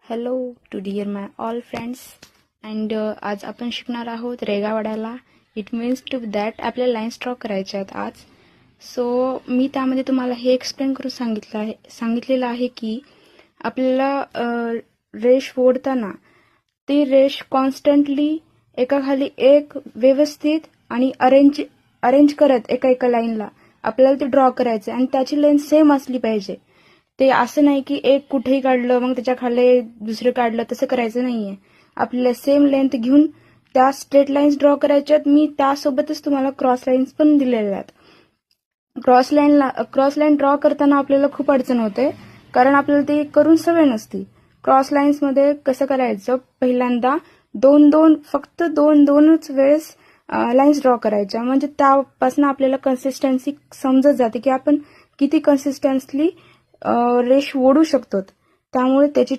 Hello to dear my all friends and आज आपण शिकणार आहोत रेगावाड्याला. इट मीन्स टू दॅट आपल्याला लाईन्स ड्रॉ करायच्या आहेत आज. सो मी त्यामध्ये तुम्हाला हे एक्सप्लेन करून सांगितलेलं आहे की आपल्याला रेष ओढताना ती रेष कॉन्स्टंटली एकाखाली एक व्यवस्थित आणि अरेंज करत एका लाईनला आपल्याला ते ड्रॉ करायचं आणि त्याची लेंथ सेम असली पाहिजे. ते असं नाही की एक कुठेही काढलं मग त्याच्या खाली दुसरं काढलं, तसं करायचं नाहीये. आपल्याला सेम लेंथ घेऊन त्या स्ट्रेट लाईन्स ड्रॉ करायच्यात. मी त्यासोबतच तुम्हाला क्रॉस लाईन्स पण दिलेल्या आहेत. क्रॉस लाईन ड्रॉ करताना आपल्याला खूप अडचण होते, कारण आपल्याला ते करून सवय नसती. क्रॉस लाईन्स मध्ये कसं करायचं, पहिल्यांदा फक्त दोनच वेळेस लाईन्स ड्रॉ करायच्या, म्हणजे त्यापासून आपल्याला कन्सिस्टन्सी समजत जाते की आपण किती कन्सिस्टन्सली रेष ओढू शकतो. त्यामुळे त्याची